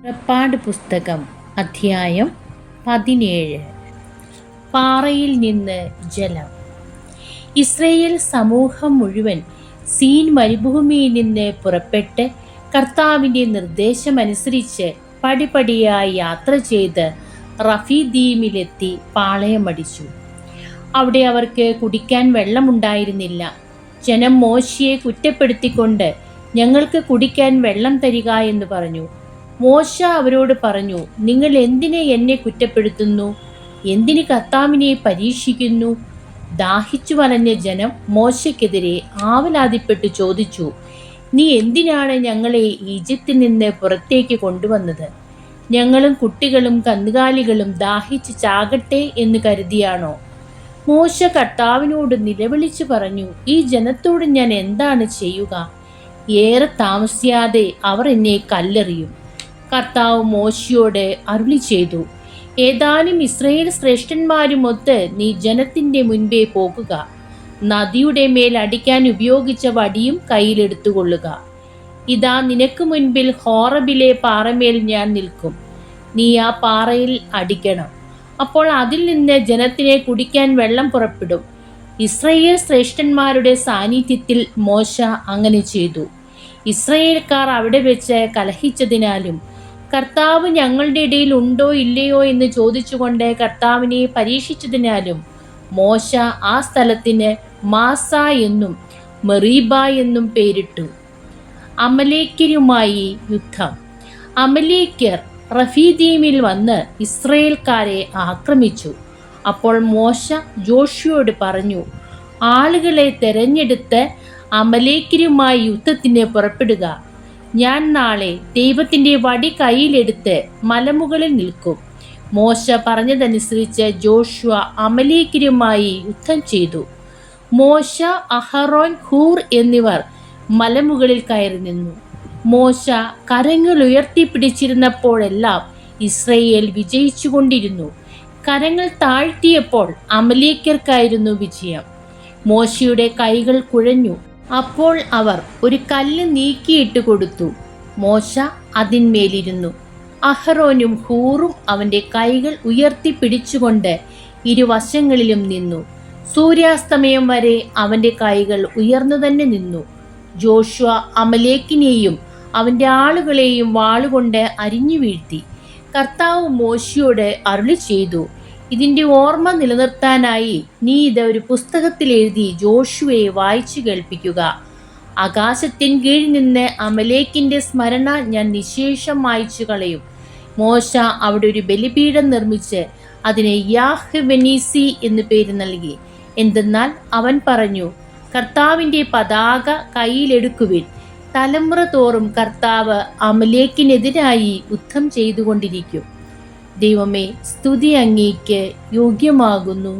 പുറപ്പാട് പുസ്തകം അധ്യായം 17. പാറയിൽ നിന്ന് ജലം. ഇസ്രായേൽ സമൂഹം മുഴുവൻ സീൻ മരുഭൂമിയിൽ നിന്ന് പുറപ്പെട്ട് കർത്താവിൻ്റെ നിർദ്ദേശമനുസരിച്ച് പടിപടിയായി യാത്ര ചെയ്ത് റഫീദീമിലെത്തി പാളയമടിച്ചു. അവിടെ അവർക്ക് കുടിക്കാൻ വെള്ളമുണ്ടായിരുന്നില്ല. ജനം മോശയെ കുറ്റപ്പെടുത്തിക്കൊണ്ട് ഞങ്ങൾക്ക് കുടിക്കാൻ വെള്ളം തരിക എന്ന് പറഞ്ഞു. മോശ അവരോട് പറഞ്ഞു, നിങ്ങൾ എന്തിനെ എന്നെ കുറ്റപ്പെടുത്തുന്നു? എന്തിന് കർത്താവിനെ പരീക്ഷിക്കുന്നു? ദാഹിച്ചു വലഞ്ഞ ജനം മോശയ്ക്കെതിരെ ആവലാതിപ്പെട്ട് ചോദിച്ചു, നീ എന്തിനാണ് ഞങ്ങളെ ഈജിപ്തിൽ നിന്ന് പുറത്തേക്ക് കൊണ്ടുവന്നത്? ഞങ്ങളും കുട്ടികളും കന്നുകാലികളും ദാഹിച്ച് ചാകട്ടെ എന്ന് കരുതിയാണോ? മോശ കർത്താവിനോട് നിലവിളിച്ചു പറഞ്ഞു, ഈ ജനത്തോട് ഞാൻ എന്താണ് ചെയ്യുക? ഏറെ താമസിയാതെ അവർ എന്നെ കല്ലെറിയും. കർത്താവ് മോശയോട് അരുളി ചെയ്തു, ഏതാനും ഇസ്രായേൽ ശ്രേഷ്ഠന്മാരുമൊത്ത് നീ ജനത്തിൻ്റെ മുൻപേ പോകുക. നദിയുടെ മേൽ അടിക്കാൻ ഉപയോഗിച്ച വടിയും കയ്യിലെടുത്തുകൊള്ളുക. ഇതാ നിനക്ക് മുൻപിൽ ഹോറബിലെ പാറമേൽ ഞാൻ നിൽക്കും. നീ ആ പാറയിൽ അടിക്കണം. അപ്പോൾ അതിൽ നിന്ന് ജനത്തിനെ കുടിക്കാൻ വെള്ളം പുറപ്പെടും. ഇസ്രായേൽ ശ്രേഷ്ഠന്മാരുടെ സാന്നിധ്യത്തിൽ മോശ അങ്ങനെ ചെയ്തു. ഇസ്രായേൽക്കാർ അവിടെ വെച്ച് കലഹിച്ചതിനാലും കർത്താവ് ഞങ്ങളുടെ ഇടയിൽ ഉണ്ടോ ഇല്ലയോ എന്ന് ചോദിച്ചുകൊണ്ട് കർത്താവിനെ പരീക്ഷിച്ചതിനാലും മോശ ആ സ്ഥലത്തിന് മാസ എന്നും മെറീബ എന്നും പേരിട്ടു. അമലേക്യരുമായി യുദ്ധം. അമലേക്യർ റഫീദീമിൽ വന്ന് ഇസ്രായേൽക്കാരെ ആക്രമിച്ചു. അപ്പോൾ മോശ ജോഷുവയോട് പറഞ്ഞു, ആളുകളെ തെരഞ്ഞെടുത്ത് അമലേക്യരുമായി യുദ്ധത്തിന് പുറപ്പെടുക. ഞാൻ നാളെ ദൈവത്തിൻ്റെ വടി കയ്യിലെടുത്ത് മലമുകളിൽ നിൽക്കും. മോശ പറഞ്ഞതനുസരിച്ച് ജോഷുവ അമലേക്യരുമായി യുദ്ധം ചെയ്തു. മോശ, അഹറോൻ, ഹൂർ എന്നിവർ മലമുകളിൽ കയറി നിന്നു. മോശ കരങ്ങൾ ഉയർത്തിപ്പിടിച്ചിരുന്നപ്പോഴെല്ലാം ഇസ്രായേൽ വിജയിച്ചുകൊണ്ടിരുന്നു. കരങ്ങൾ താഴ്ത്തിയപ്പോൾ അമലേക്യർക്കായിരുന്നു വിജയം. മോശയുടെ കൈകൾ കുഴഞ്ഞു. അപ്പോൾ അവർ ഒരു കല്ല് നീക്കിയിട്ട് കൊടുത്തു. മോശ അതിന്മേലിരുന്നു. അഹറോനും ഹൂറും അവൻ്റെ കൈകൾ ഉയർത്തിപ്പിടിച്ചുകൊണ്ട് ഇരുവശങ്ങളിലും നിന്നു. സൂര്യാസ്തമയം വരെ അവൻ്റെ കൈകൾ ഉയർന്നു തന്നെ നിന്നു. ജോഷുവ അമലേക്കിനെയും അവൻ്റെ ആളുകളെയും വാളുകൊണ്ട് അരിഞ്ഞു വീഴ്ത്തി. കർത്താവ് മോശയോട് അരുളി ചെയ്തു, ഇതിൻ്റെ ഓർമ്മ നിലനിർത്താനായി നീ ഇത് ഒരു പുസ്തകത്തിൽ എഴുതി ജോഷുവയെ വായിച്ചു കേൾപ്പിക്കുക. ആകാശത്തിൻ കീഴിൽ നിന്ന് അമലേക്കിൻ്റെ സ്മരണ ഞാൻ നിശേഷം മായ്ച്ചു കളയും. മോശ അവിടെ ഒരു ബലിപീഠം നിർമ്മിച്ച് അതിന് യാഹ്വെനീസി എന്ന് പേര് നൽകി. എന്തെന്നാൽ അവൻ പറഞ്ഞു, കർത്താവിൻ്റെ പതാക കയ്യിലെടുക്കുവിൻ. തലമുറ തോറും കർത്താവ് അമലേക്കിനെതിരായി യുദ്ധം ചെയ്തുകൊണ്ടിരിക്കും. ദൈവമേ, സ്തുതി അങ്ങേക്ക് യോഗ്യമാകുന്നു.